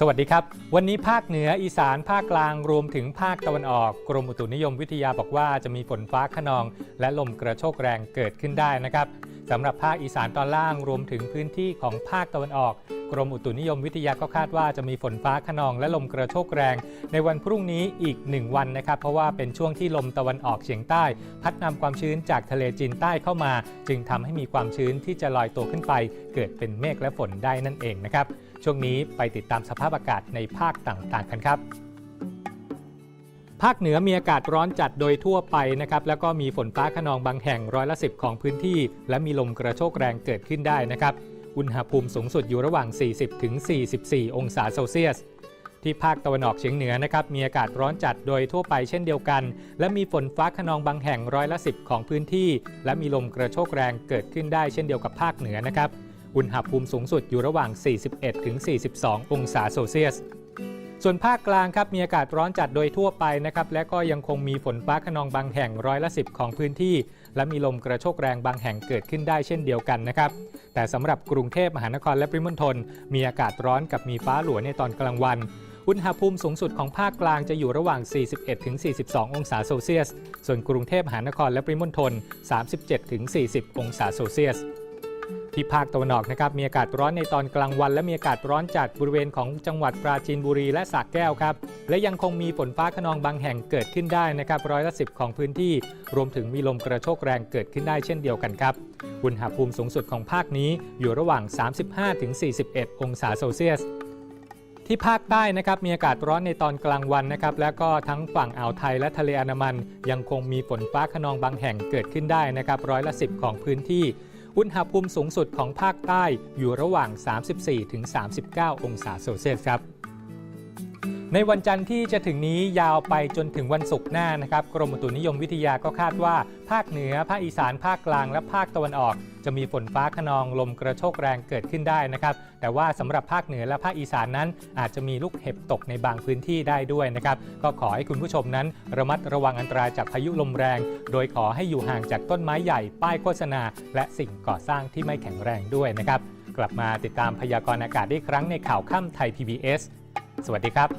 สวัสดีครับวันนี้ภาคเหนืออีสานภาคกลางรวมถึงภาคตะวันออกกรมอุตุนิยมวิทยาบอกว่าจะมีฝนฟ้าคะนองและลมกระโชกแรงเกิดขึ้นได้นะครับสำหรับภาคอีสานตอนล่างรวมถึงพื้นที่ของภาคตะวันออกกรมอุตุนิยมวิทยาก็คาดว่าจะมีฝนฟ้าคะนองและลมกระโชกแรงในวันพรุ่งนี้อีก1วันนะครับเพราะว่าเป็นช่วงที่ลมตะวันออกเฉียงใต้พัดนำความชื้นจากทะเลจีนใต้เข้ามาจึงทำให้มีความชื้นที่จะลอยตัวขึ้นไปเกิดเป็นเมฆและฝนได้นั่นเองนะครับช่วงนี้ไปติดตามสภาพอากาศในภาคต่างๆกันครับภาคเหนือมีอากาศร้อนจัดโดยทั่วไปนะครับแล้วก็มีฝนฟ้าคะนองบางแห่ง10%ของพื้นที่และมีลมกระโชกแรงเกิดขึ้นได้นะครับอุณหภูมิสูงสุดอยู่ระหว่าง 40-44 องศาเซลเซียสที่ภาคตะวันออกเฉียงเหนือนะครับมีอากาศร้อนจัดโดยทั่วไปเช่นเดียวกันและมีฝนฟ้าคะนองบางแห่ง10%ของพื้นที่และมีลมกระโชกแรงเกิดขึ้นได้เช่นเดียวกับภาคเหนือนะครับอุณหภูมิสูงสุดอยู่ระหว่าง 41-42 องศาเซลเซียสส่วนภาคกลางครับมีอากาศร้อนจัดโดยทั่วไปนะครับและก็ยังคงมีฝนฟ้าคะนองบางแห่ง10%ของพื้นที่และมีลมกระโชกแรงบางแห่งเกิดขึ้นได้เช่นเดียวกันนะครับแต่สำหรับกรุงเทพมหานครและปริมณฑลมีอากาศร้อนกับมีฟ้าหลัวในตอนกลางวันอุณหภูมิสูงสุดของภาคกลางจะอยู่ระหว่าง 41-42 องศาเซลเซียสส่วนกรุงเทพมหานครและปริมณฑล 37-40 องศาเซลเซียสที่ภาคตะวันออกนะครับมีอากาศร้อนในตอนกลางวันและมีอากาศร้อนจัดบริเวณของจังหวัดปราจีนบุรีและสระแก้วครับและยังคงมีฝนฟ้าคะนองบางแห่งเกิดขึ้นได้นะครับ10%ของพื้นที่รวมถึงมีลมกระโชกแรงเกิดขึ้นได้เช่นเดียวกันครับอุณหภูมิสูงสุดของภาคนี้อยู่ระหว่าง 35-41 องศาเซลเซียสที่ภาคใต้นะครับมีอากาศร้อนในตอนกลางวันนะครับและก็ทั้งฝั่งอ่าวไทยและทะเลอันดามันยังคงมีฝนฟ้าคะนองบางแห่งเกิดขึ้นได้นะครับ10%ของพื้นที่อุณหภูมิสูงสุดของภาคใต้อยู่ระหว่าง 34-39 องศาเซลเซียสครับในวันจันทร์ที่จะถึงนี้ยาวไปจนถึงวันศุกร์หน้านะครับกรมอุตุนิยมวิทยาก็คาดว่าภาคเหนือภาคอีสานภาคกลางและภาคตะวันออกจะมีฝนฟ้าคะนองลมกระโชกแรงเกิดขึ้นได้นะครับแต่ว่าสำหรับภาคเหนือและภาคอีสานนั้นอาจจะมีลูกเห็บตกในบางพื้นที่ได้ด้วยนะครับก็ขอให้คุณผู้ชมนั้นระมัดระวังอันตรายจากพายุลมแรงโดยขอให้อยู่ห่างจากต้นไม้ใหญ่ป้ายโฆษณาและสิ่งก่อสร้างที่ไม่แข็งแรงด้วยนะครับกลับมาติดตามพยากรณ์อากาศได้อีกครั้งในข่าวค่ำไทย PBS สวัสดีครับ